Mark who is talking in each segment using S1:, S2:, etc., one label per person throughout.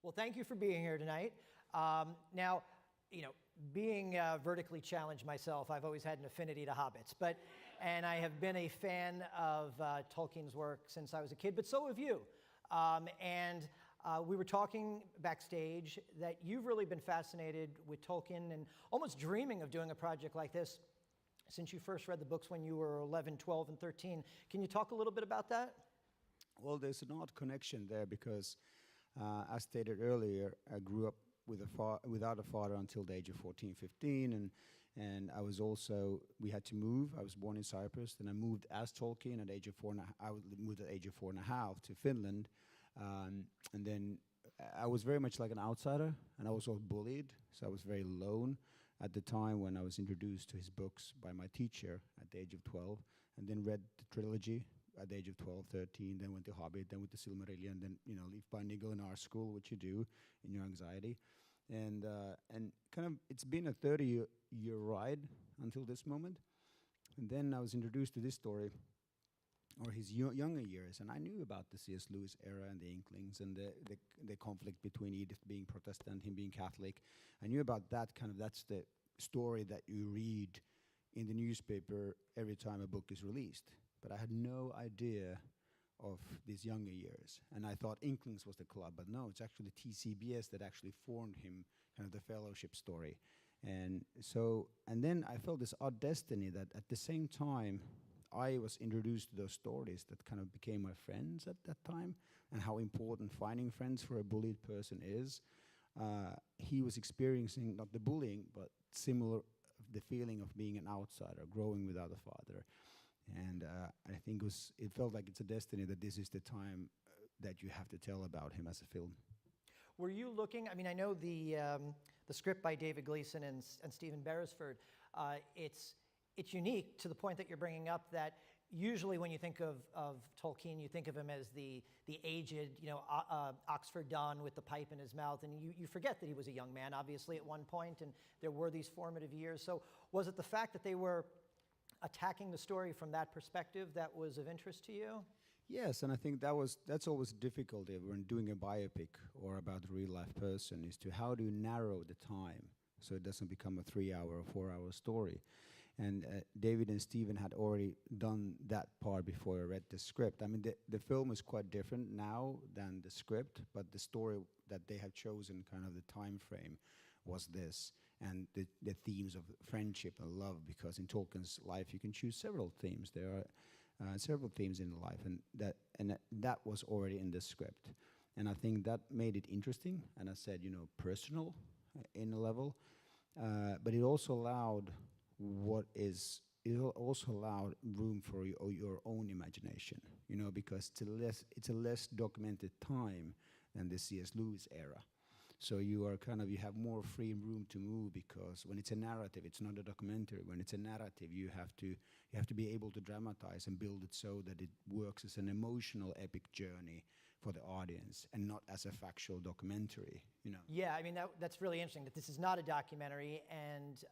S1: Well, thank you for being here tonight. Now, you know, being vertically challenged myself, I've always had an affinity to hobbits, and I have been a fan of Tolkien's work since I was a kid, but so have you. We were talking backstage that you've really been fascinated with Tolkien and almost dreaming of doing a project like this since you first read the books when you were 11, 12, and 13. Can you talk a little bit about that?
S2: Well, there's an odd connection there because, as stated earlier, I grew up without a father until the age of 14, 15, and I was also, we had to move. I was born in Cyprus, then I moved as Tolkien at the age of I moved at the age of 4.5 to Finland, and then I was very much like an outsider, and I was also bullied, so I was very alone at the time when I was introduced to his books by my teacher at the age of 12, and then read the trilogy at the age of 12, 13, then went to Hobbit, then went to Silmarillion, then, you know, Leaf by Niggle in our school, which you do in your anxiety. And kind of, it's been a 30-year ride until this moment. And then I was introduced to this story, or his younger years, and I knew about the C.S. Lewis era and the Inklings and the conflict between Edith being Protestant, him being Catholic. I knew about that kind of, that's the story that you read in the newspaper every time a book is released. But I had no idea of these younger years. And I thought Inklings was the club, but no, it's actually TCBS that actually formed him, kind of the fellowship story. And then I felt this odd destiny that at the same time, I was introduced to those stories that kind of became my friends at that time, and how important finding friends for a bullied person is. He was experiencing not the bullying, but similar, the feeling of being an outsider, growing without a father. And I think it felt like it's a destiny that this is the time that you have to tell about him as a film.
S1: Were you looking, I mean, I know the script by David Gleason and Stephen Beresford, it's unique to the point that you're bringing up that usually when you think of Tolkien, you think of him as the aged, you know, Oxford Don with the pipe in his mouth, and you forget that he was a young man, obviously, at one point, and there were these formative years. So was it the fact that they were attacking the story from that perspective that was of interest to you?
S2: Yes, and I think that's always a difficulty when doing a biopic or about a real-life person, is to how do you narrow the time so it doesn't become a 3-hour or 4-hour story. And David and Stephen had already done that part before I read the script. I mean, the film is quite different now than the script, but the story that they had chosen, kind of the time frame, was this, and the themes of friendship and love, because in Tolkien's life you can choose several themes. There are several themes in life, and that was already in the script. And I think that made it interesting, and I said, you know, personal in a level, but it also allowed room for your own imagination, you know, because it's a less documented time than the C.S. Lewis era. So you have more free room to move, because when it's a narrative, it's not a documentary. When it's a narrative, you have to be able to dramatize and build it so that it works as an emotional epic journey for the audience and not as a factual documentary, you know.
S1: Yeah, I mean, that's really interesting, that this is not a documentary, and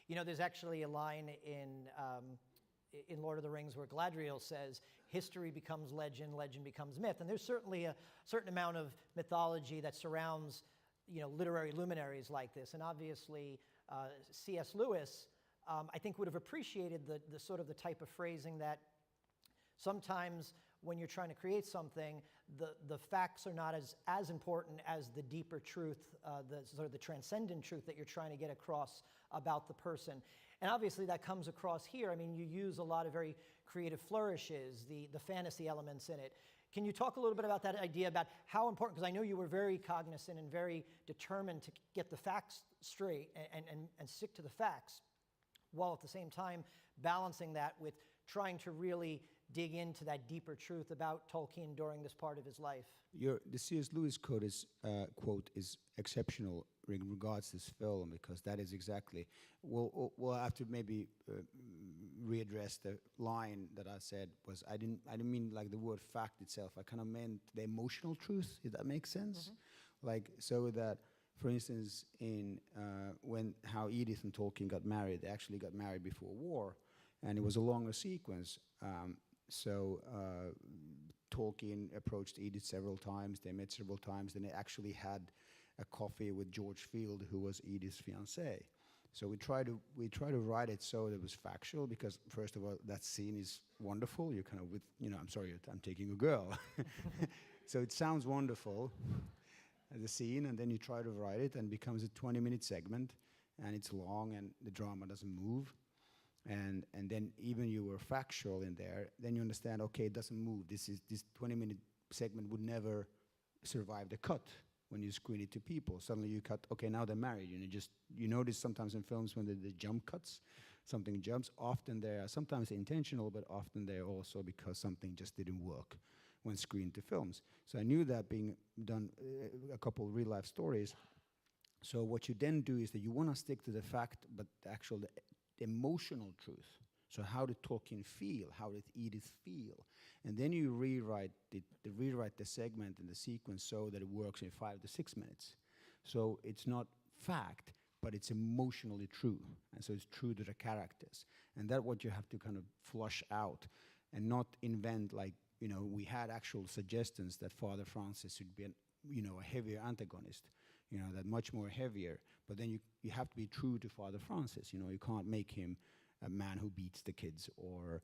S1: you know, there's actually a line in Lord of the Rings where Galadriel says, history becomes legend, legend becomes myth. And there's certainly a certain amount of mythology that surrounds, you know, literary luminaries like this. And obviously, C.S. Lewis, I think, would have appreciated the sort of the type of phrasing that sometimes when you're trying to create something, the facts are not as important as the deeper truth, the sort of the transcendent truth that you're trying to get across about the person. And obviously that comes across here. I mean, you use a lot of very creative flourishes, the fantasy elements in it. Can you talk a little bit about that idea, about how important, because I know you were very cognizant and very determined to get the facts straight and stick to the facts, while at the same time balancing that with trying to really dig into that deeper truth about Tolkien during this part of his life.
S2: The C.S. Lewis quote is exceptional in regards to this film, because that is exactly, we'll have to maybe readdress the line that I said was, I didn't mean like the word fact itself, I kind of meant the emotional truth, if that makes sense. Mm-hmm. Like, so that, for instance, in how Edith and Tolkien got married, they actually got married before war, and it was a longer sequence. Tolkien approached Edith several times. They met several times. Then they actually had a coffee with George Field, who was Edith's fiancé. So we try to write it so that it was factual, because first of all, that scene is wonderful. You're kind of with, I'm sorry, I'm taking a girl. So it sounds wonderful, the scene, and then you try to write it, and it becomes a 20-minute segment, and it's long, and the drama doesn't move. And then even you were factual in there, then you understand, okay, it doesn't move. This 20-minute segment would never survive the cut when you screen it to people. Suddenly you cut, okay, now they're married. And you notice sometimes in films when the jump cuts, something jumps. Often they are sometimes intentional, but often they're also because something just didn't work when screened to films. So I knew that being done a couple of real life stories. So what you then do is that you want to stick to the fact, but the emotional truth. So how did Tolkien feel? How did Edith feel? And then you rewrite the segment and the sequence so that it works in 5 to 6 minutes. So it's not fact, but it's emotionally true. And so it's true to the characters. And that's what you have to kind of flush out and not invent, like, we had actual suggestions that Father Francis should be a heavier antagonist, that much more heavier. But then you have to be true to Father Francis. You can't make him a man who beats the kids or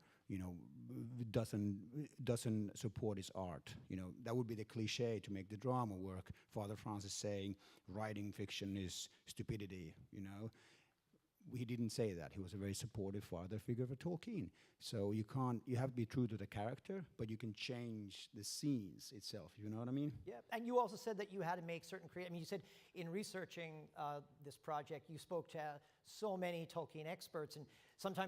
S2: doesn't support his art. That would be the cliche to make the drama work. Father Francis saying writing fiction is stupidity. He didn't say that. He was a very supportive father figure for Tolkien. So you have to be true to the character, but you can change the scenes itself. You know what I mean?
S1: Yeah, and you also said that you had to make certain you said in researching this project, you spoke to so many Tolkien experts, and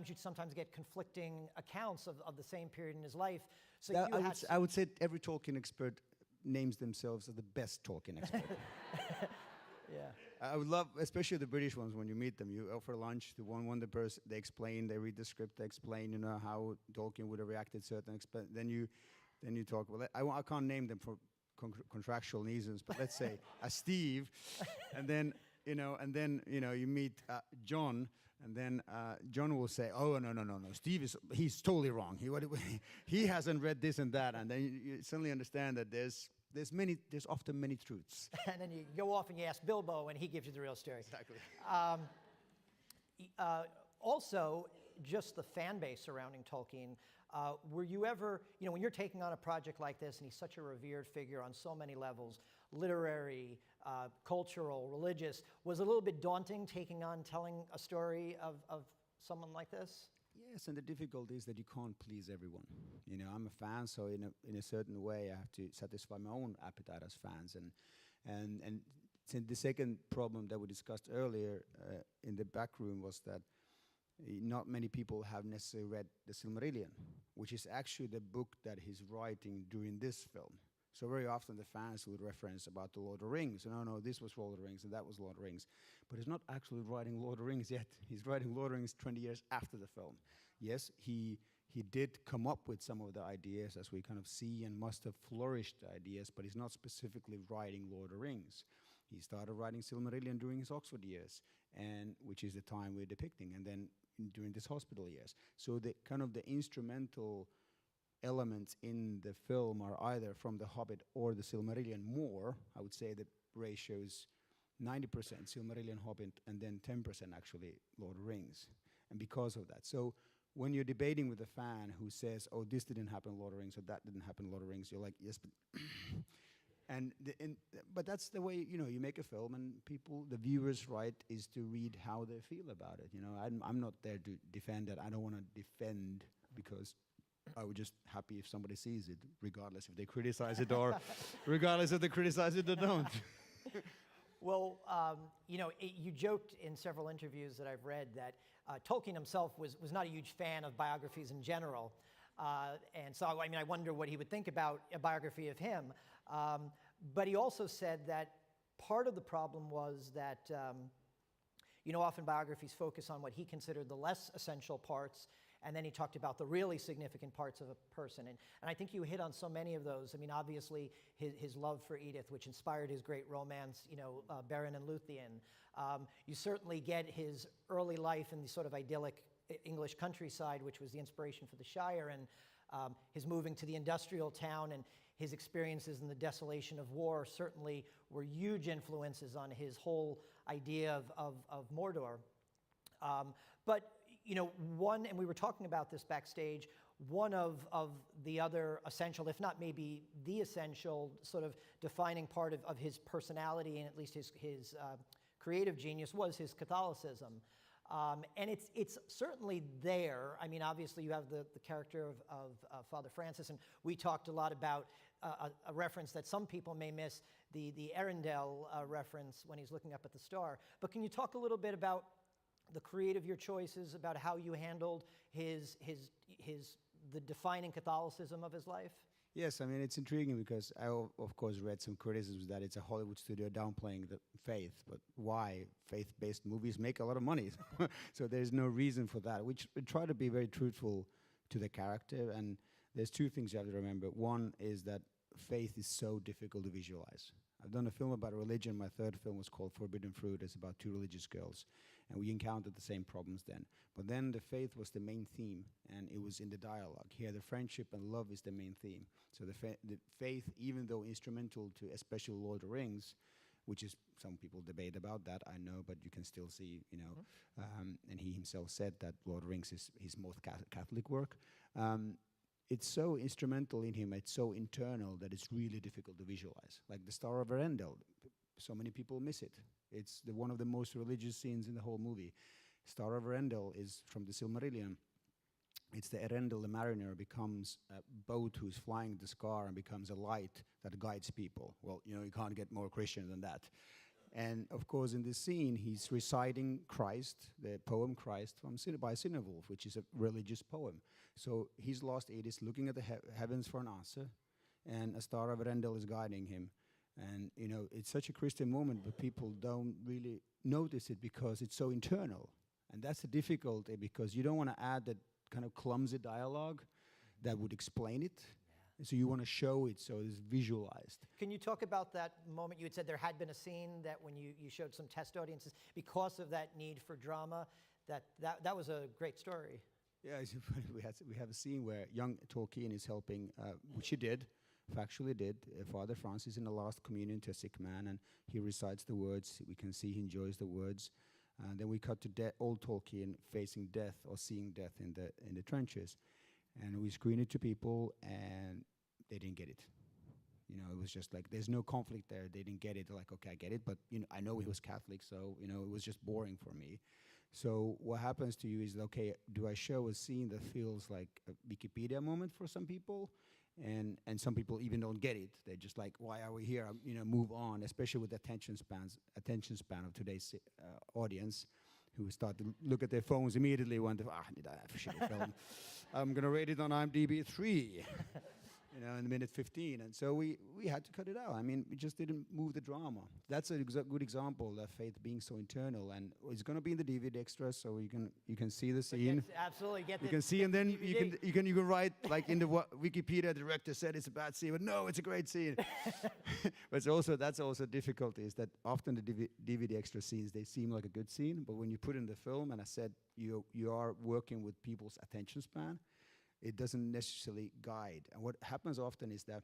S1: you'd sometimes get conflicting accounts of the same period in his life. So
S2: I would say every Tolkien expert names themselves as the best Tolkien expert.
S1: Yeah.
S2: I would love, especially the British ones, when you meet them, you offer lunch to one the person, they explain, they read the script, they explain, how Tolkien would have reacted certain, then you talk, well, I can't name them for contractual reasons, but let's say a Steve, and then you meet John, and then John will say, oh, no, Steve he's totally wrong. He hasn't read this and that, and then you suddenly understand that there's often many truths.
S1: And then you go off and you ask Bilbo, and he gives you the real story.
S2: Exactly.
S1: Also, just the fan base surrounding Tolkien. Were you ever, when you're taking on a project like this, and he's such a revered figure on so many levels, literary, cultural, religious, was it a little bit daunting taking on telling a story of someone like this?
S2: Yes, and the difficulty is that you can't please everyone. I'm a fan, so in a certain way, I have to satisfy my own appetite as fans. And the second problem that we discussed earlier in the back room was that not many people have necessarily read the Silmarillion, which is actually the book that he's writing during this film. So very often the fans will reference about the Lord of the Rings. No, this was Lord of the Rings and that was Lord of the Rings. But he's not actually writing Lord of the Rings yet. He's writing Lord of the Rings 20 years after the film. Yes, he did come up with some of the ideas, as we kind of see, and must have flourished the ideas, but he's not specifically writing Lord of the Rings. He started writing Silmarillion during his Oxford years, and which is the time we're depicting, and then during his hospital years. So the kind of the instrumental elements in the film are either from The Hobbit or the Silmarillion more. I would say the ratio is 90% Silmarillion, Hobbit, and then 10% actually Lord of the Rings. And because of that. So when you're debating with a fan who says, oh, this didn't happen in Lord of the Rings, or that didn't happen in Lord of the Rings, you're like, yes, but... but that's the way, you make a film, and the viewer's right is to read how they feel about it. I'm not there to defend it. I don't want to defend, because I would just happy if somebody sees it, regardless if they criticize it or regardless if they criticize it or don't.
S1: Well, you joked in several interviews that I've read that Tolkien himself was not a huge fan of biographies in general. And so, I wonder what he would think about a biography of him. But he also said that part of the problem was that, often biographies focus on what he considered the less essential parts, and then he talked about the really significant parts of a person. And I think you hit on so many of those. Obviously, his love for Edith, which inspired his great romance, Beren and Luthien. You certainly get his early life in the sort of idyllic English countryside, which was the inspiration for the Shire. And His moving to the industrial town and his experiences in the desolation of war certainly were huge influences on his whole idea of Mordor. But, you know, and we were talking about this backstage, one of the other essential, if not maybe the essential, sort of defining part of his personality and at least his creative genius was his Catholicism. And it's certainly there. I mean, obviously you have the character of Father Francis, and we talked a lot about a reference that some people may miss, the Arundel reference when he's looking up at the star. But can you talk a little bit about the creative your choices, about how you handled the defining Catholicism of his life?
S2: Yes, I mean, it's intriguing because I, of course, read some criticisms that it's a Hollywood studio downplaying the faith, but why? Faith-based movies make a lot of money, so there's no reason for that. We try to be very truthful to the character, and there's two things you have to remember. One is that faith is so difficult to visualize. I've done a film about religion. My third film was called Forbidden Fruit. It's about two religious girls, and we encountered the same problems then. But then the faith was the main theme, and it was in the dialogue. Here, the friendship and love is the main theme. So the faith, even though instrumental to especially Lord of the Rings, which is, some people debate about that, I know, but you can still see, you know, and he himself said that Lord of the Rings is his most Catholic work. It's so instrumental in him, it's so internal that it's really difficult to visualize. Like the Star of Arendelle, so many people miss it. It's one of the most religious scenes in the whole movie. Star of Arendelle is from the Silmarillion. It's the Arendelle, the mariner, becomes a boat who's flying the scar and becomes a light that guides people. Well, you know, you can't get more Christian than that. And of course, in this scene, he's reciting Christ, the poem Christ by Sinewolf, which is a religious poem. So he's lost it, is looking at the heavens for an answer, and a Star of Arendelle is guiding him. And, you know, it's such a Christian moment, but people don't really notice it because it's so internal. And that's the difficulty, because you don't want to add that kind of clumsy dialogue that would explain it. So you want to show it so it's visualized.
S1: Can you talk about that moment? You had said there had been a scene that when you showed some test audiences, because of that need for drama, that was a great story.
S2: Yeah, we have a scene where young Tolkien is helping, which he did, factually did, Father Francis in the last communion to a sick man, and he recites the words. We can see he enjoys the words. Then we cut to old Tolkien facing death or seeing death in the trenches. And we screened it to people, and they didn't get it. You know, it was just like, there's no conflict there. They didn't get it. They're like, okay, I get it, but, you know, I know he was Catholic, so, you know, it was just boring for me. So what happens to you is, okay, do I show a scene that feels like a Wikipedia moment for some people? And some people even don't get it. They're just like, why are we here? You know, move on, especially with the attention span of today's audience, who start to look at their phones immediately, wonder, did I have a shitty film? I'm going to rate it on IMDb 3, you know, in minute 15. And so we had to cut it out. I mean, we just didn't move the drama. That's a good example of faith being so internal. And it's going to be in the DVD extra, so you can see the scene.
S1: Yes, absolutely.
S2: You can see, and then you can write, like in the Wikipedia, the director said it's a bad scene, but no, it's a great scene. But that's also difficulty, is that often the DVD extra scenes, they seem like a good scene, but when you put in the film, and I said you are working with people's attention span, it doesn't necessarily guide. And what happens often is that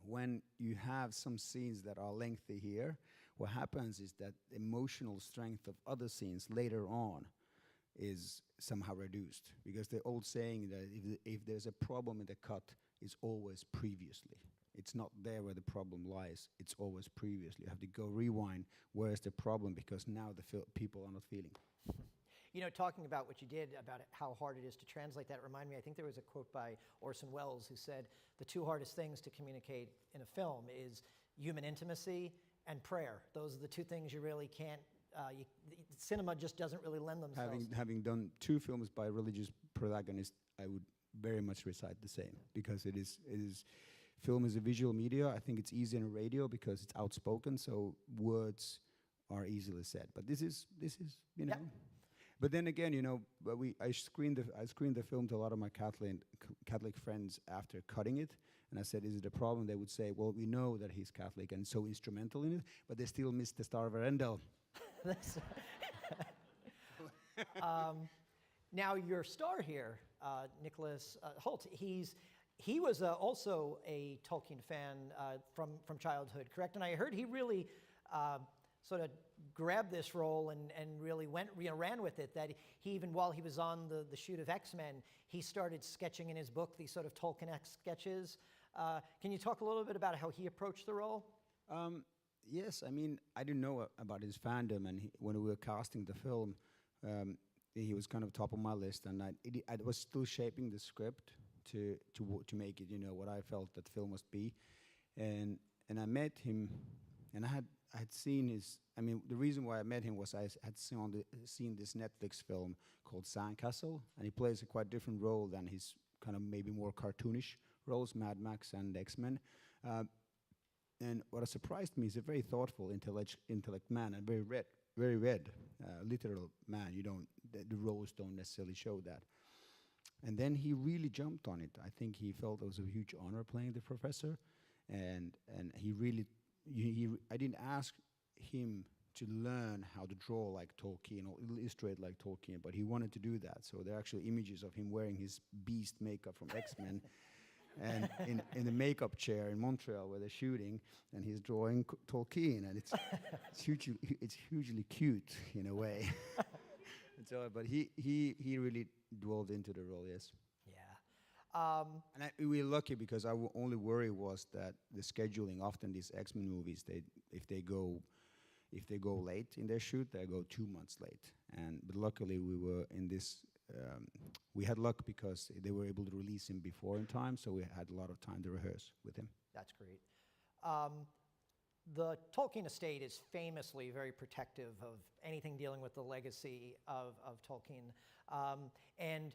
S2: when you have some scenes that are lengthy here, what happens is that the emotional strength of other scenes later on is somehow reduced. Because the old saying that if there's a problem in the cut, it's always previously. It's not there where the problem lies, it's always previously. You have to go rewind, where's the problem, because now the people are not feeling.
S1: You know, talking about what you did, about how hard it is to translate that, reminded me, I think there was a quote by Orson Welles who said, the two hardest things to communicate in a film is human intimacy and prayer. Those are the two things you really can't, cinema just doesn't really lend themselves.
S2: Having done 2 films by religious protagonists, I would very much recite the same, because it is film is a visual media. I think it's easier in radio because it's outspoken, so words are easily said. But this is you know. Yep. But then again, you know, I screened the film to a lot of my Catholic friends after cutting it, and I said, "Is it a problem?" They would say, "Well, we know that he's Catholic and so instrumental in it, but they still missed the Star of Arendelle."
S1: Now your star here, Nicholas Hoult, he was also a Tolkien fan from childhood, correct? And I heard he really sort of grabbed this role and really ran with it, that he, even while he was on the shoot of X-Men, he started sketching in his book these sort of Tolkien-esque sketches. Can you talk a little bit about how he approached the role?
S2: Yes, I mean, I didn't know about his fandom, and when we were casting the film, he was kind of top of my list, and I was still shaping the script to make it, what I felt that the film must be, and I met him, and I had seen his. I mean, the reason why I met him was I had seen this Netflix film called Sandcastle, and he plays a quite different role than his kind of maybe more cartoonish roles, Mad Max and X-Men. And what surprised me is a very thoughtful, intellect man, and very read, literal man. The roles don't necessarily show that. And then he really jumped on it. I think he felt it was a huge honor playing the professor, and he really, I didn't ask him to learn how to draw like Tolkien or illustrate like Tolkien, but he wanted to do that. So there are actually images of him wearing his beast makeup from X-Men. And in the makeup chair in Montreal where they're shooting, and he's drawing Tolkien, and it's hugely cute in a way. And so, but he really dwelled into the role, yes.
S1: Yeah.
S2: And we were lucky because our only worry was that the scheduling. Often these X-Men movies, if they go late in their shoot, they go 2 months late. But luckily we were in this. We had luck because they were able to release him before in time, so we had a lot of time to rehearse with him.
S1: That's great. The Tolkien Estate is famously very protective of anything dealing with the legacy of Tolkien. And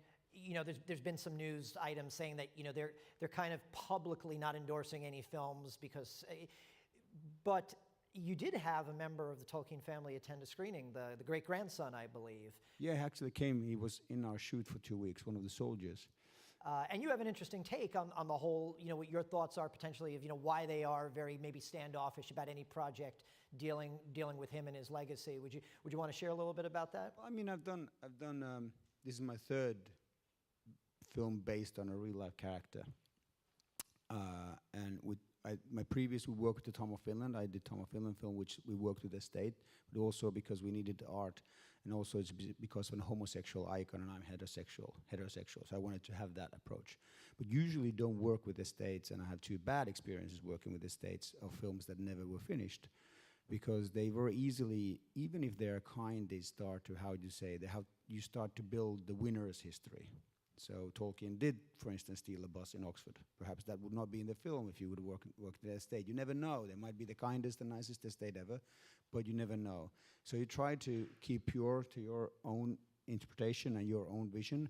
S1: there's been some news items saying that they're kind of publicly not endorsing any films because, but you did have a member of the Tolkien family attend a screening, the great-grandson, I believe.
S2: Yeah, he actually came. He was in our shoot for 2 weeks, one of the soldiers.
S1: And you have an interesting take on the whole, what your thoughts are potentially of, why they are very maybe standoffish about any project dealing with him and his legacy. Would you want to share a little bit about that?
S2: Well, I mean, I've done. This is my third film based on a real-life character, and with. My previous, we worked with Tom of Finland. I did Tom of Finland film, which we worked with the state, but also because we needed art, and also it's because of a homosexual icon, and I'm heterosexual, so I wanted to have that approach. But usually don't work with the states, and I have 2 bad experiences working with the states of films that never were finished, because they very easily, even if they're kind, they start to, you start to build the winner's history. So Tolkien did, for instance, steal a bus in Oxford. Perhaps that would not be in the film if you would work at the estate. You never know. They might be the kindest and nicest estate ever, but you never know. So you try to keep pure to your own interpretation and your own vision,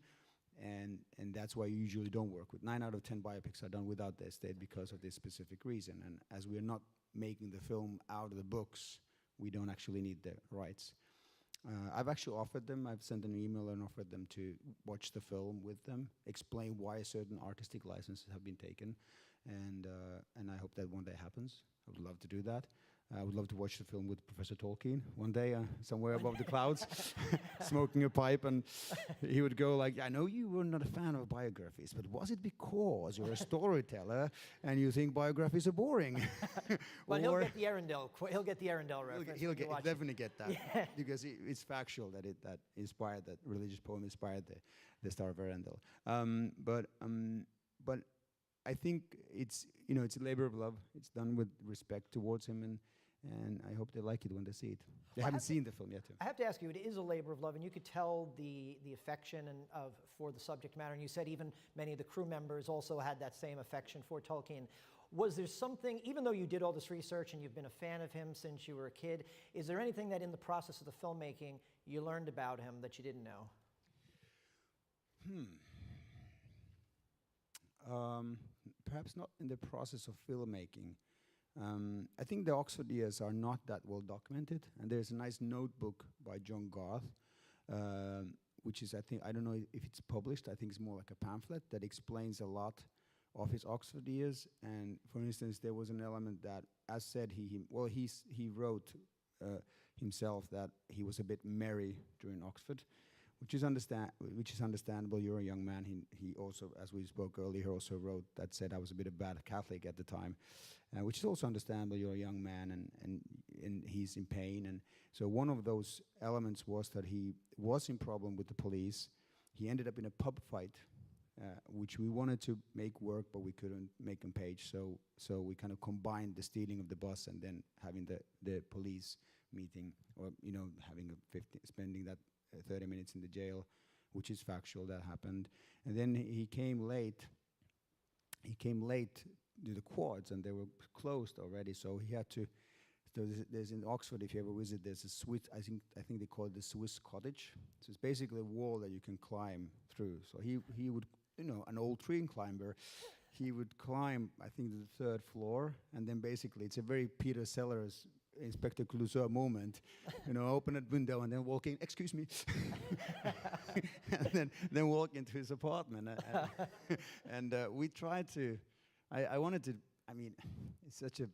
S2: and that's why you usually don't work with. 9 out of 10 biopics are done without the estate because of this specific reason. And as we are not making the film out of the books, we don't actually need the rights. I've actually offered them, I've sent an email and offered them to watch the film with them, explain why certain artistic licenses have been taken, and I hope that one day happens. I would love to do that. I would love to watch the film with Professor Tolkien one day, somewhere above the clouds, smoking a pipe, and he would go like, I know you were not a fan of biographies, but was it because you're a storyteller and you think biographies are boring?
S1: Well, he'll get the Arundel reference.
S2: He'll definitely get that, yeah. Because it's factual that that religious poem inspired the Star of Arundel. But I think it's a labor of love. It's done with respect towards him, and I hope they like it when they see it. They haven't seen the film yet.
S1: I have to ask you, it is a labor of love, and you could tell the affection for the subject matter, and you said even many of the crew members also had that same affection for Tolkien. Was there something, even though you did all this research and you've been a fan of him since you were a kid, is there anything that in the process of the filmmaking you learned about him that you didn't know?
S2: Perhaps not in the process of filmmaking. I think the Oxford years are not that well documented, and there's a nice notebook by John Garth, which is, I don't know if it's published, I think it's more like a pamphlet that explains a lot of his Oxford years. And for instance, there was an element that, as said, he wrote himself that he was a bit merry during Oxford, which is understandable. You're a young man. He also, as we spoke earlier, also wrote that said I was a bit of a bad Catholic at the time, which is also understandable. You're a young man, and he's in pain. And so one of those elements was that he was in problem with the police. He ended up in a pub fight, which we wanted to make work, but we couldn't make him page. So we kind of combined the stealing of the bus and then having the police meeting, or spending that 30 minutes in the jail, which is factual, that happened. And then he came late to the quads, and they were closed already, so he had to. There's in Oxford, if you ever visit, there's a Swiss, I think they call it the Swiss cottage. So it's basically a wall that you can climb through. So he would, an old tree climber, he would climb, I think, to the 3rd floor, and then basically it's a very Peter Sellers, Inspector Clouseau moment, open that window and then walk in, excuse me, and then walk into his apartment. And we tried to, I wanted to, it's such a,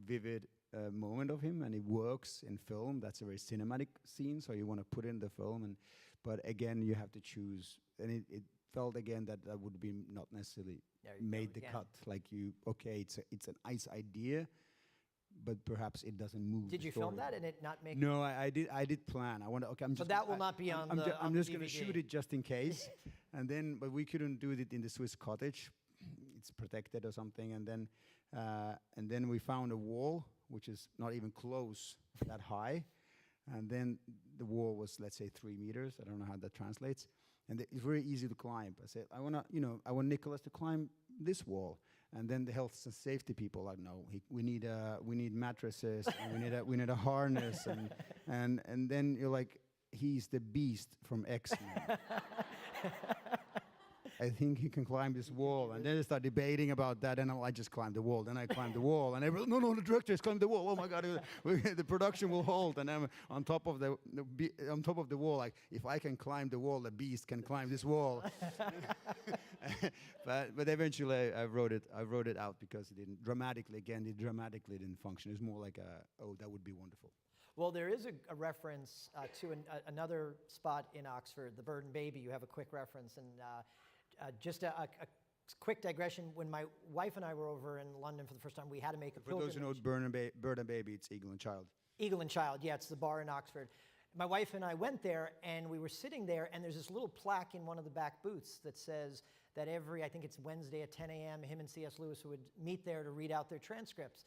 S2: vivid moment of him, and it works in film. That's a very cinematic scene, so you want to put in the film, but again, you have to choose, and it felt again that would be not necessarily made the cut. Like it's a nice idea, but perhaps it doesn't move.
S1: Did you film that and it not make?
S2: No, I did plan.
S1: So that will not be on the.
S2: I'm just going to shoot it just in case, but we couldn't do it in the Swiss cottage. It's protected or something, and then we found a wall which is not even close that high, and then the wall was, let's say, 3 meters. I don't know how that translates, and it's very easy to climb. I said, I want Nicholas to climb this wall. And then the health and safety people are like, no, we need mattresses, and we need a harness, and then you're like, he's the Beast from X-Men. I think he can climb this wall, and then they start debating about that, and I just climbed the wall. Then I climbed the wall, and everyone, no, the director has climbed the wall. Oh my God, the production will hold, and I'm on top of the wall. Like, if I can climb the wall, the Beast can climb this wall. but eventually I wrote it out because it didn't dramatically didn't function. It's more like that would be wonderful.
S1: Well, there is a reference to another spot in Oxford, the Bird and Baby. You have a quick reference, and just a quick digression. When my wife and I were over in London for the first time, we had to make a pilgrimage.
S2: For those who know Bird and Baby, it's Eagle and Child.
S1: Eagle and Child, yeah, it's the bar in Oxford. My wife and I went there, and we were sitting there, and there's this little plaque in one of the back booths that says that I think it's Wednesday at 10 a.m., him and C.S. Lewis would meet there to read out their transcripts.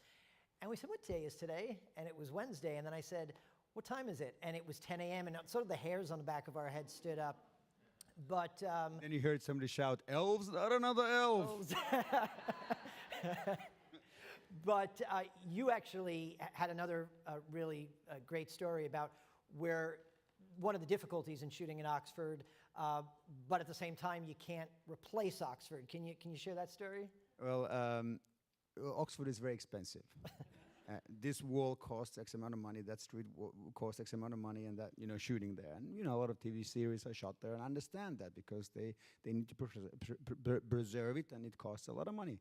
S1: And we said, what day is today? And it was Wednesday. And then I said, what time is it? And it was 10 a.m. And sort of the hairs on the back of our head stood up. But
S2: then you heard somebody shout, elves, not another elf.
S1: But you actually had another really great story about where one of the difficulties in shooting in Oxford, but at the same time, you can't replace Oxford. Can you share that story?
S2: Well, Oxford is very expensive. This wall costs X amount of money, that street costs X amount of money, and that, shooting there. And, a lot of TV series are shot there, and I understand that because they need to preserve it, and it costs a lot of money.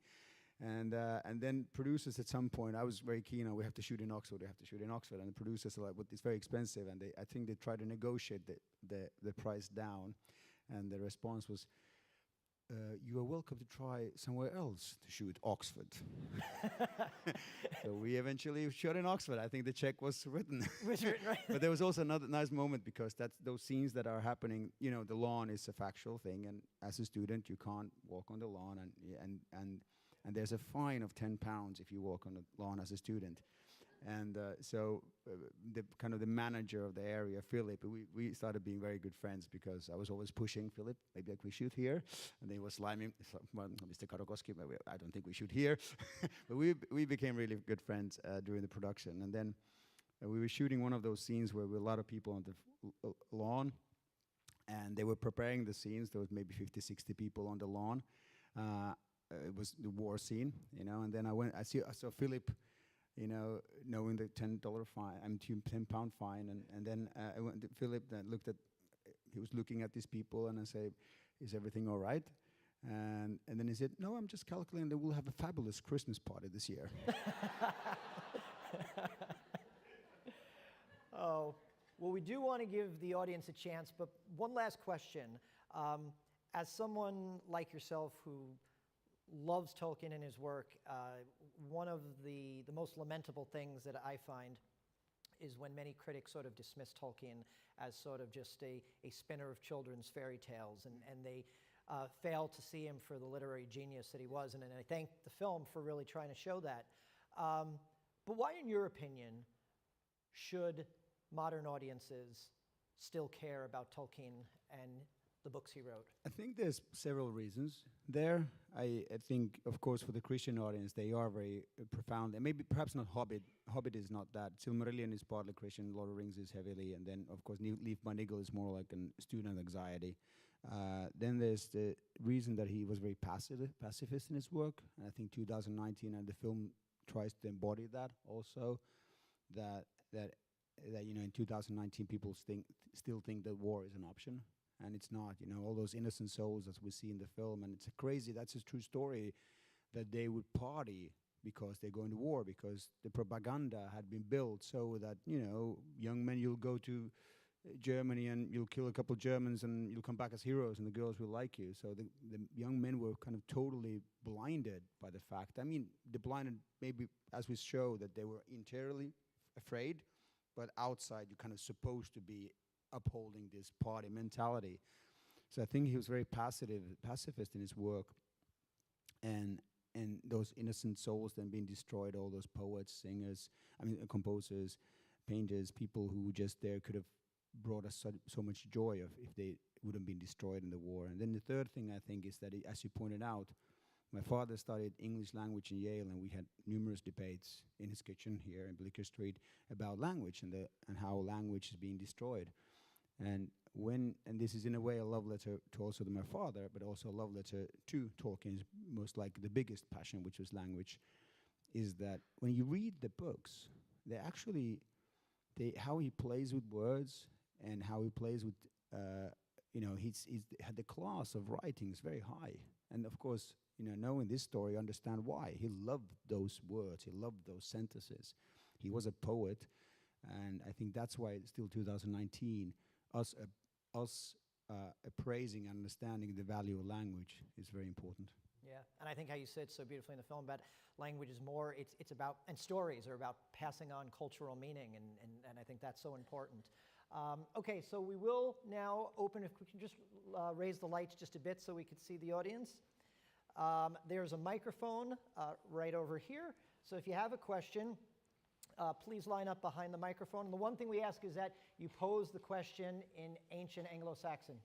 S2: And then producers at some point, I was very keen on, we have to shoot in Oxford, and the producers are like, but it's very expensive, and I think they try to negotiate the price down, and the response was, you are welcome to try somewhere else to shoot Oxford. So we eventually shot in Oxford. I think the check was written.
S1: Right.
S2: But there was also another nice moment because that's those scenes that are happening. The lawn is a factual thing, and as a student, you can't walk on the lawn, and there's a fine of £10 if you walk on the lawn as a student. And so the manager of the area, Philip, we started being very good friends because I was always pushing Philip, maybe we shoot here. And then he was sliming, well, Mr. Karukoski, I don't think we shoot here. But we became really good friends during the production. And then we were shooting one of those scenes where there were a lot of people on the lawn. And they were preparing the scenes. There was maybe 50, 60 people on the lawn. It was the war scene, and then I saw Philip, knowing the £10 fine, £10 fine, and then I went to Philip. He was looking at these people, and I said, "Is everything all right?" And then he said, "No, I'm just calculating that we'll have a fabulous Christmas party this year."
S1: Oh, Well, we do want to give the audience a chance, but one last question. As someone like yourself who loves Tolkien and his work, one of the most lamentable things that I find is when many critics sort of dismiss Tolkien as sort of just a spinner of children's fairy tales, and they fail to see him for the literary genius that he was. And I thank the film for really trying to show that. But why, in your opinion, should modern audiences still care about Tolkien and the books he wrote?
S2: I think there's several reasons there. I think, of course, for the Christian audience, they are very profound. And maybe perhaps not Hobbit. Hobbit is not that. Silmarillion is partly Christian. Lord of the Rings is heavily. And then, of course, Leaf by Niggle is more like a student anxiety. Then there's the reason that he was very pacifist in his work. And I think 2019 and the film tries to embody that also. That in 2019 people still think that war is an option. And it's not, all those innocent souls as we see in the film. And it's crazy, that's a true story, that they would party because they're going to war, because the propaganda had been built so that, young men, you'll go to Germany and you'll kill a couple Germans and you'll come back as heroes and the girls will like you. So the young men were kind of totally blinded by the fact. I mean, the blinded maybe as we show that they were interiorly afraid, but outside you're kind of supposed to be upholding this party mentality. So I think he was very pacifist in his work, and those innocent souls then being destroyed, all those poets, singers, composers, painters, people who just there could have brought us so much joy if they wouldn't been destroyed in the war. And then the third thing I think is that, as you pointed out, my father studied English language in Yale, and we had numerous debates in his kitchen here in Bleecker Street about language and how language is being destroyed. And this is in a way a love letter to also to my father, but also a love letter to Tolkien's most likely the biggest passion, which was language, is that when you read the books, how he plays with words and how he plays with, he's had the class of writing is very high. And of course, knowing this story, understand why. He loved those words, he loved those sentences. He was a poet, and I think that's why it's still 2019, us appraising and understanding the value of language is very important.
S1: Yeah, and I think how you said so beautifully in the film about language is more, it's about, and stories are about passing on cultural meaning, and I think that's so important. Okay, so we will now open, if we can just raise the lights just a bit so we could see the audience. There's a microphone right over here, so if you have a question, please line up behind the microphone. And the one thing we ask is that you pose the question in ancient Anglo-Saxon.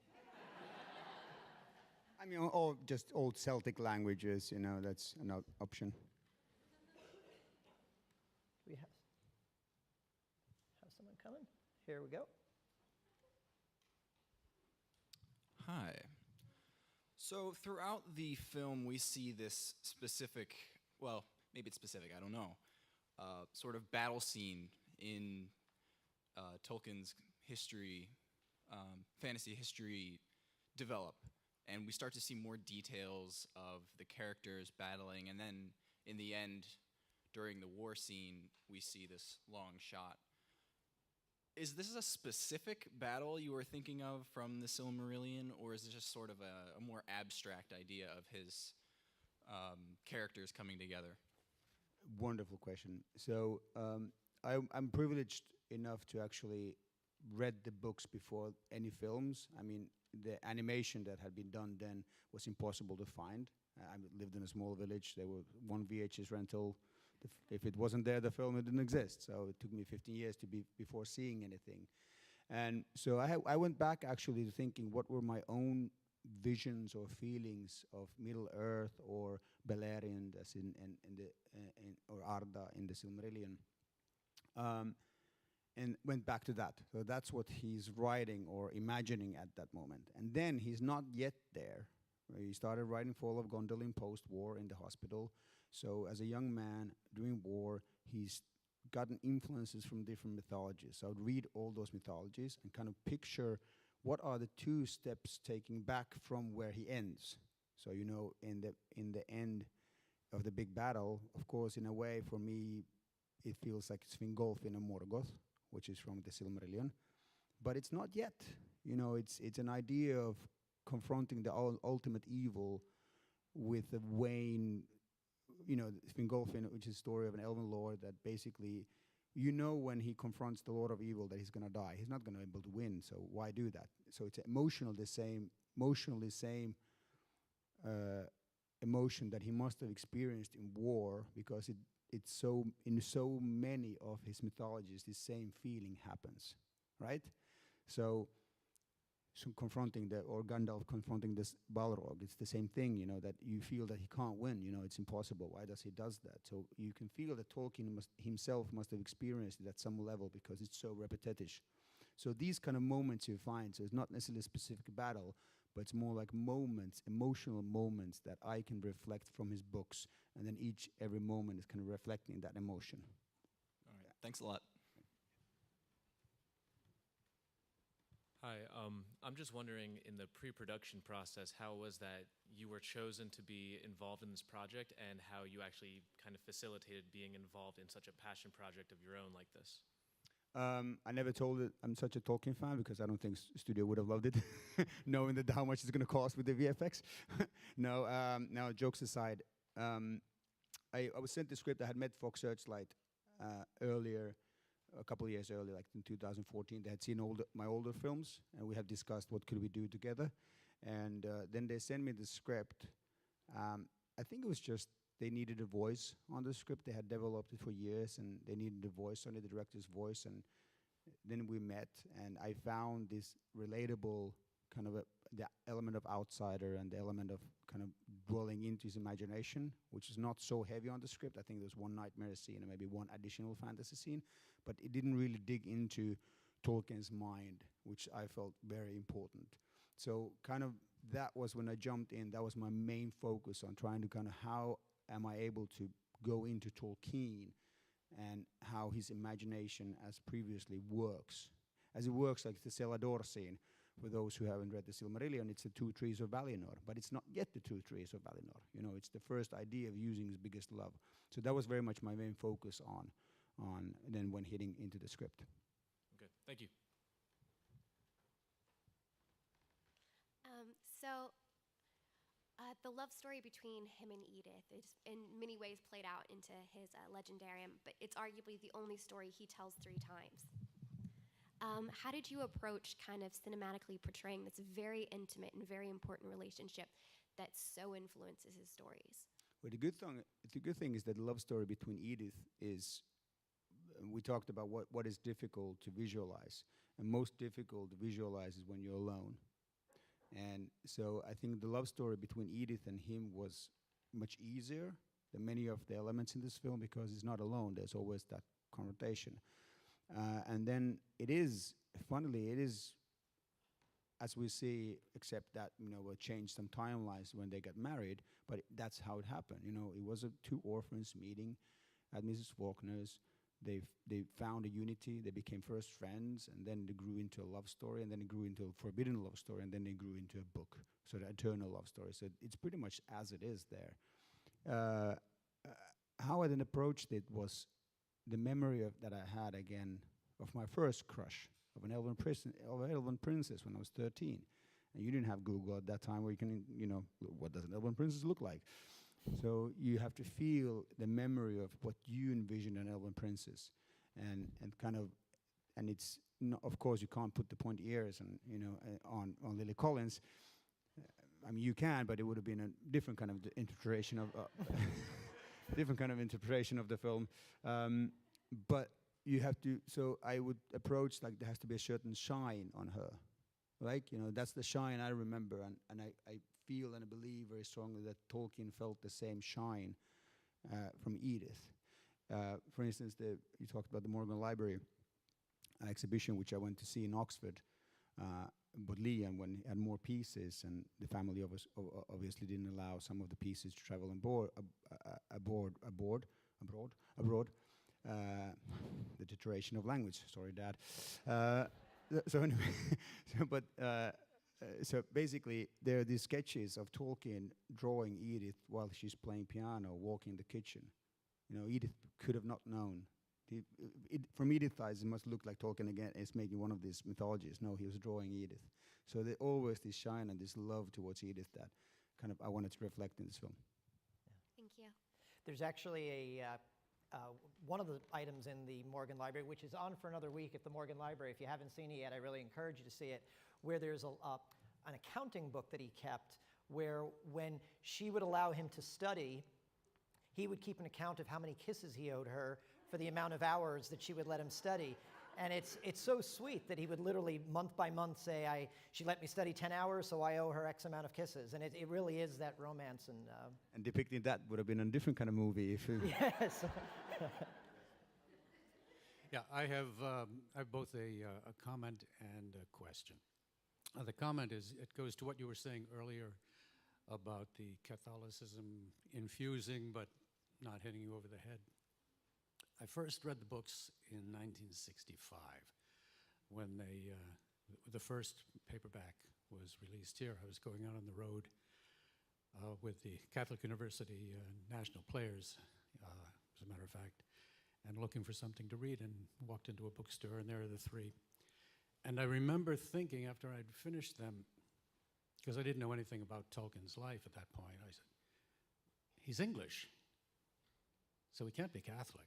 S2: I mean, all just old Celtic languages, that's an option.
S1: Do we have someone coming? Here we go.
S3: Hi. So throughout the film, we see this specific, well, maybe it's specific, I don't know, sort of battle scene in Tolkien's history, fantasy history develop. And we start to see more details of the characters battling. And then in the end, during the war scene, we see this long shot. Is this a specific battle you were thinking of from the Silmarillion, or is it just sort of a more abstract idea of his characters coming together?
S2: Wonderful question. So I'm privileged enough to actually read the books before any films. I mean, the animation that had been done then was impossible to find. I lived in a small village. There was one VHS rental. If it wasn't there, the film didn't exist. So it took me 15 years before seeing anything. And so I went back actually to thinking what were my own visions or feelings of Middle Earth or Beleriand as or Arda in the Silmarillion. And went back to that. So that's what he's writing or imagining at that moment. And then he's not yet there. He started writing Fall of Gondolin post-war in the hospital. So as a young man doing war, he's gotten influences from different mythologies. So I'd read all those mythologies and kind of picture what are the 2 steps taking back from where he ends. So in the end of the big battle, of course, in a way for me, it feels like Svingolfin and Morgoth, which is from the Silmarillion. but it's not yet. You know, it's an idea of confronting the ultimate evil with a wane, you know, Fingolfin, which is a story of an elven lord that basically, you know, when he confronts the Lord of Evil that he's going to die. He's not going to be able to win, so why do that? So it's emotionally the same emotion that he must have experienced in war, because it's so, in so many of his mythologies, the same feeling happens, right? So confronting or Gandalf confronting this Balrog, it's the same thing, you know, that you feel that he can't win, you know, it's impossible. Why does he does that? So you can feel that Tolkien himself must have experienced it at some level, because it's so repetitive. So these kind of moments you find, so it's not necessarily a specific battle, but it's more like moments, emotional moments that I can reflect from his books, and then every moment is kind of reflecting that emotion.
S3: All right, thanks a lot.
S4: Hi, I'm just wondering, in the pre-production process, how was that you were chosen to be involved in this project, and how you actually kind of facilitated being involved in such a passion project of your own like this?
S2: I never told it I'm such a Tolkien fan, because I don't think studio would have loved it, knowing that how much it's going to cost with the VFX. No, now jokes aside, I was sent the script. I had met Fox Searchlight earlier, a couple of years earlier, like in 2014. They had seen my older films, and we had discussed what could we do together. And then they sent me the script. I think it was just they needed a voice on the script. They had developed it for years, and they needed a voice on it, the director's voice. And then we met, and I found this relatable kind of the element of outsider and the element of kind of dwelling into his imagination, which is not so heavy on the script. I think there's one nightmare scene and maybe one additional fantasy scene, but it didn't really dig into Tolkien's mind, which I felt very important. So kind of that was when I jumped in. That was my main focus, on trying to kind of how am I able to go into Tolkien and how his imagination as previously works. As it works, like the Selador scene, for those who haven't read the Silmarillion, it's the two trees of Valinor, but it's not yet the two trees of Valinor. You know, it's the first idea of using his biggest love. So that was very much my main focus on then when hitting into the script.
S4: Okay, thank you.
S5: The love story between him and Edith is in many ways played out into his legendarium, but it's arguably the only story he tells 3 times. How did you approach kind of cinematically portraying this very intimate and very important relationship that so influences his stories?
S2: Well, the good thing is that the love story between Edith is, we talked about what is difficult to visualize, and most difficult to visualize is when you're alone. And so I think the love story between Edith and him was much easier than many of the elements in this film, because he's not alone. There's always that confrontation. And then it is, funnily, it is, as we see, except that, you know, we'll change some timelines when they got married, but that's how it happened. You know, it was 2 orphans meeting at Mrs. Faulkner's. They found a unity. They became first friends, and then they grew into a love story, and then it grew into a forbidden love story, and then they grew into a book, so the eternal love story. So it's pretty much as it is there. How I then approached it was the memory that I had again of my first crush of an elven princess when I was 13. And you didn't have Google at that time where you can, you know, what does an elven princess look like? So you have to feel the memory of what you envision an elven princess, and kind of, and it's of course you can't put the pointy ears and, you know, on Lily Collins. I mean, you can, but it would have been a different kind of interpretation of different kind of interpretation of the film. But you have to. So I would approach like there has to be a certain shine on her, like, you know, that's the shine I remember, and I feel and I believe very strongly that Tolkien felt the same shine from Edith. For instance, you talked about the Morgan Library exhibition, which I went to see in Oxford, Bodleian, when he had more pieces, and the family obviously didn't allow some of the pieces to travel abroad. The deterioration of language. Sorry, Dad. So anyway, so basically, there are these sketches of Tolkien drawing Edith while she's playing piano, walking the kitchen. You know, Edith could have not known From Edith's eyes, it must look like Tolkien again is making one of these mythologies. No, he was drawing Edith. So there always this shine and this love towards Edith that kind of I wanted to reflect in this film.
S5: Thank you.
S1: There's actually one of the items in the Morgan Library, which is on for another week at the Morgan Library. If you haven't seen it yet, I really encourage you to see it, where there's an accounting book that he kept where when she would allow him to study, he would keep an account of how many kisses he owed her for the amount of hours that she would let him study. And it's so sweet that he would literally month by month say, she let me study 10 hours, so I owe her X amount of kisses. And it really is that romance.
S2: And depicting that would have been a different kind of movie. If it
S1: Yes.
S6: Yeah, I have both a comment and a question. The comment is, it goes to what you were saying earlier about the Catholicism infusing but not hitting you over the head. I first read the books in 1965 when the first paperback was released here. I was going out on the road with the Catholic University National Players, as a matter of fact, and looking for something to read, and walked into a bookstore, and there are the three. And I remember thinking after I'd finished them, because I didn't know anything about Tolkien's life at that point, I said, he's English, so he can't be Catholic.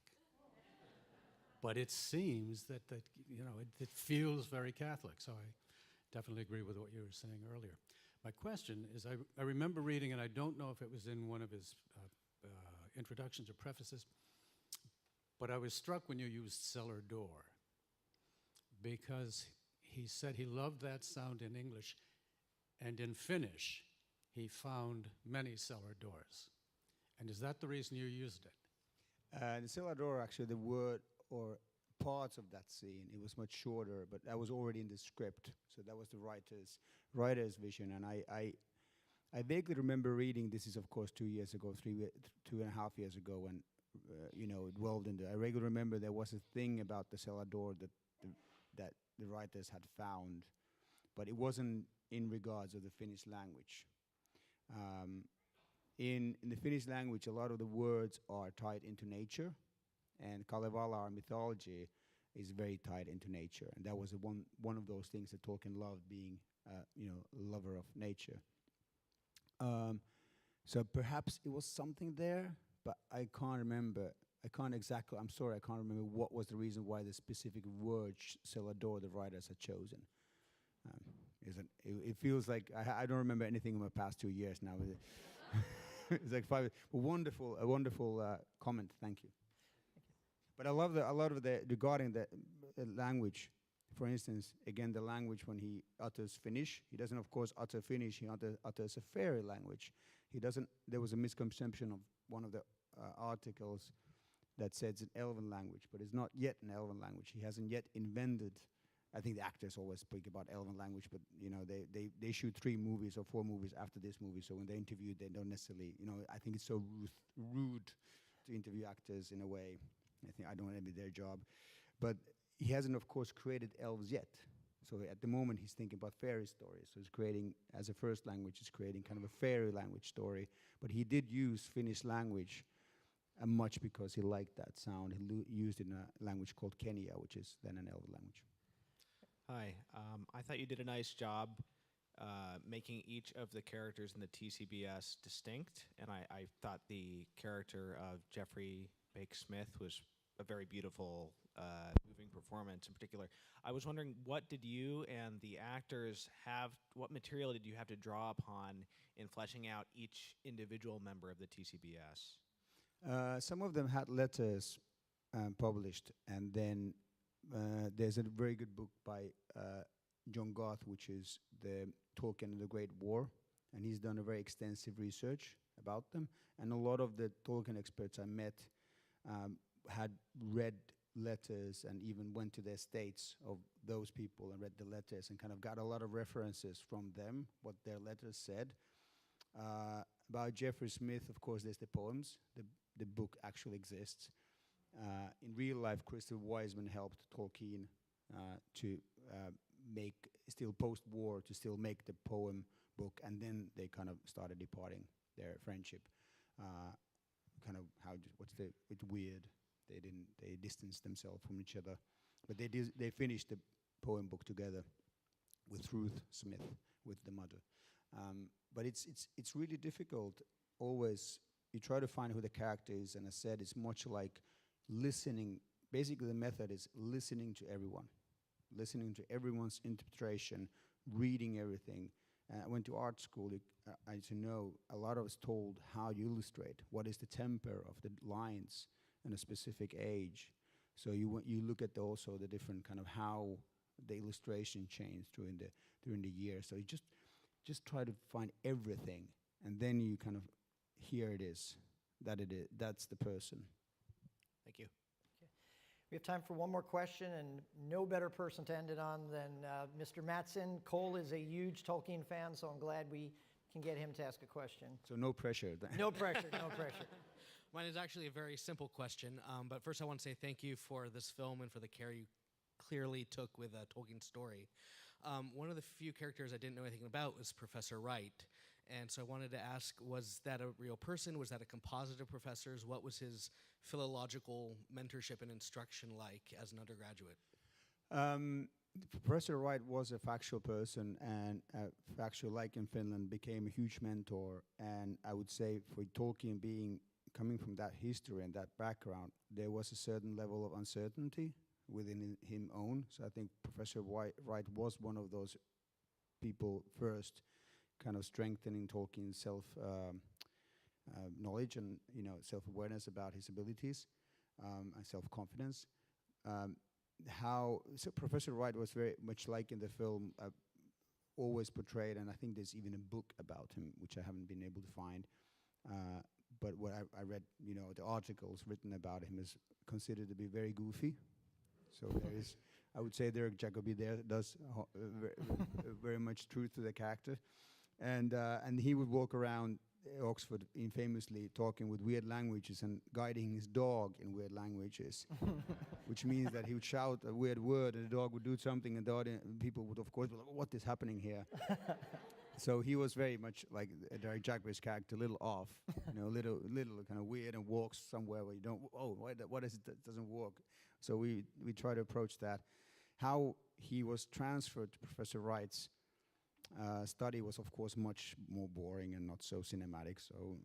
S6: But it seems that it feels very Catholic, so I definitely agree with what you were saying earlier. My question is, I remember reading, and I don't know if it was in one of his introductions or prefaces, but I was struck when you used cellar door, because he said he loved that sound in English, and in Finnish, he found many cellar doors. And is that the reason you used it?
S2: The cellar door, actually, the word or parts of that scene, it was much shorter, but that was already in the script. So that was the writer's vision. And I vaguely remember reading, this is of course 2 years ago, 2.5 years ago, when it dwelled into. I regularly remember there was a thing about the cellar door that the writers had found, but it wasn't in regards of the Finnish language. In the Finnish language, a lot of the words are tied into nature, and Kalevala, our mythology, is very tied into nature, and that was one of those things that Tolkien loved, being a lover of nature. So perhaps it was something there, but I can't remember. I'm sorry, I can't remember what was the reason why the specific word cellar door the writers had chosen. It feels like I don't remember anything in my past 2 years now. It's like a wonderful comment. Thank you. But I love a lot of regarding the language. For instance, again, the language when he utters Finnish, he doesn't, of course, utter Finnish. He utters a fairy language. He doesn't. There was a misconception of one of the articles that said it's an elven language, but it's not yet an elven language. He hasn't yet invented. I think the actors always speak about elven language, but they shoot 3 movies or 4 movies after this movie, so when they interview, they don't necessarily. I think it's so rude to interview actors in a way. I think I don't want to be their job, but he hasn't, of course, created elves yet. So at the moment, he's thinking about fairy stories. So he's creating, as a first language, he's creating kind of a fairy language story. But he did use Finnish language much because he liked that sound. He used it in a language called Kenia, which is then an elven language.
S7: Hi, I thought you did a nice job making each of the characters in the TCBS distinct, and I thought the character of Jeffrey Bake Smith was a very beautiful, moving performance in particular. I was wondering, what did you and the actors have, what material did you have to draw upon in fleshing out each individual member of the TCBS?
S2: Some of them had letters published, and then there's a very good book by John Garth, which is the Tolkien and the Great War, and he's done a very extensive research about them. And a lot of the Tolkien experts I met had read letters and even went to the estates of those people and read the letters and kind of got a lot of references from them, what their letters said. About Jeffrey Smith, of course, there's the poems. The book actually exists. In real life, Christopher Wiseman helped Tolkien to make, still post-war, to still make the poem book, and then they kind of started departing their friendship. Kind of it's weird. They distanced themselves from each other. But they finished the poem book together with Ruth Smith, with the mother. But it's really difficult. Always, you try to find who the character is, and I said it's much like listening. Basically, the method is listening to everyone, listening to everyone's interpretation, reading everything. I went to art school. I used to know a lot of us told how you illustrate, what is the temper of the lines in a specific age. So you look at also the different kind of how the illustration changed during the year. So you just try to find everything, and then you kind of here it is, that's the person.
S7: Thank you.
S1: We have time for one more question, and no better person to end it on than Mr. Mattsson. Cole is a huge Tolkien fan, so I'm glad we can get him to ask a question.
S2: So no pressure.
S1: No pressure, no pressure.
S8: Mine is actually a very simple question, but first I want to say thank you for this film and for the care you clearly took with Tolkien's story. One of the few characters I didn't know anything about was Professor Wright, and so I wanted to ask, was that a real person? Was that a composite of professors? What was his philological mentorship and instruction like as an undergraduate?
S2: Professor Wright was a factual person, and factual, like in Finland, became a huge mentor. And I would say for Tolkien coming from that history and that background, there was a certain level of uncertainty within him own. So I think Professor Wright was one of those people first, kind of strengthening Tolkien's knowledge and self-awareness about his abilities and self-confidence. So Professor Wright was very much like in the film, always portrayed, and I think there's even a book about him which I haven't been able to find. But what I read, the articles written about him is considered to be very goofy. So there is, I would say, Derek Jacobi there does very much truth to the character, and he would walk around Oxford famously talking with weird languages and guiding his dog in weird languages, which means that he would shout a weird word and the dog would do something, and people would of course be like, "What is happening here?" So he was very much like Derek Jacobi's character, a little off, little kind of weird, and walks somewhere where you don't. Oh, what is it that doesn't work? So we try to approach that. How he was transferred to Professor Wright's study was, of course, much more boring and not so cinematic. So,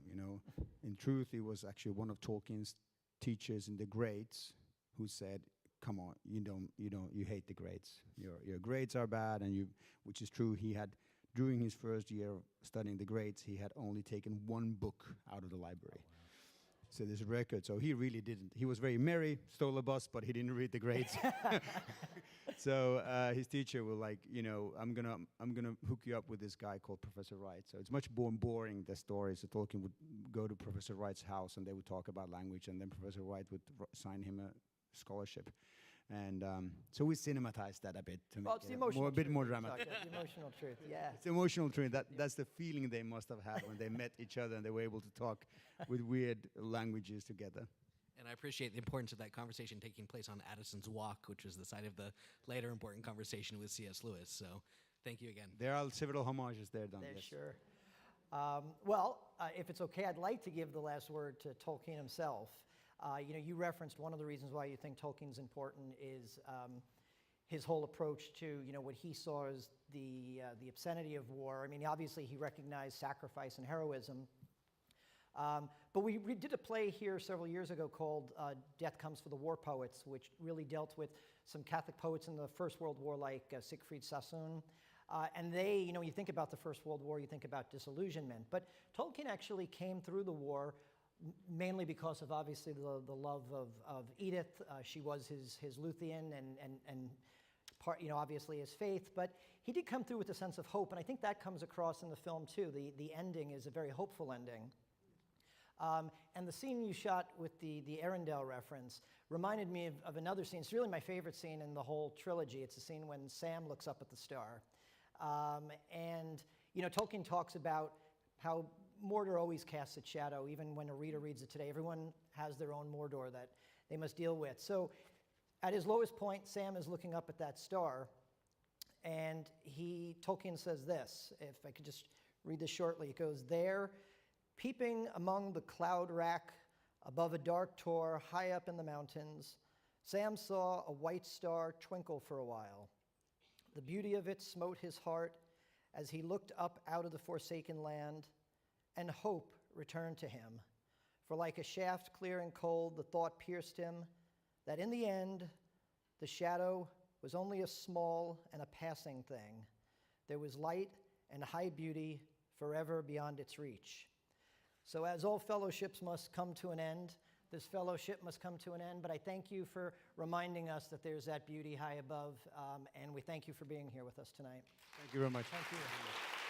S2: in truth, he was actually one of Tolkien's teachers in the grades who said, "Come on, you hate the grades. Your grades are bad," which is true. He had, during his first year of studying the grades, he had only taken one book out of the library. Oh, wow. So there's a record. So he really didn't. He was very merry, stole a bus, but he didn't read the grades. So his teacher will I'm gonna hook you up with this guy called Professor Wright. So it's much more boring, the story. So Tolkien would go to Professor Wright's house and they would talk about language, and then Professor Wright would sign him a scholarship. And so we cinematized that a bit to make it a bit more dramatic.
S1: The emotional truth, yeah.
S2: It's emotional truth. That's the feeling they must have had when they met each other and they were able to talk with weird languages together.
S8: And I appreciate the importance of that conversation taking place on Addison's Walk, which was the site of the later important conversation with C.S. Lewis. So thank you again.
S2: There are several homages there done.
S1: Yes.
S2: Sure.
S1: If it's okay, I'd like to give the last word to Tolkien himself. You referenced one of the reasons why you think Tolkien's important is his whole approach to, what he saw as the obscenity of war. I mean, obviously he recognized sacrifice and heroism. But we did a play here several years ago called Death Comes for the War Poets, which really dealt with some Catholic poets in the First World War like Siegfried Sassoon. And they, when you think about the First World War, you think about disillusionment. But Tolkien actually came through the war mainly because of obviously the love of Edith. She was his Luthien and part, obviously his faith. But he did come through with a sense of hope, and I think that comes across in the film too. The ending is a very hopeful ending. And the scene you shot with the Arendelle reference reminded me of another scene. It's really my favorite scene in the whole trilogy. It's a scene when Sam looks up at the star. Tolkien talks about how Mordor always casts its shadow. Even when a reader reads it today, everyone has their own Mordor that they must deal with. So at his lowest point, Sam is looking up at that star, and Tolkien says this, if I could just read this shortly. It goes, "There, peeping among the cloud rack Above a dark tor high up in the mountains, Sam saw a white star twinkle for a while. The beauty of it smote his heart as he looked up out of the forsaken land, and hope returned to him. For like a shaft clear and cold, the thought pierced him that in the end, the shadow was only a small and a passing thing. There was light and high beauty forever beyond its reach. So as all fellowships must come to an end, this fellowship must come to an end, but I thank you for reminding us that there's that beauty high above, and we thank you for being here with us tonight.
S6: Thank you very much.
S1: Thank you.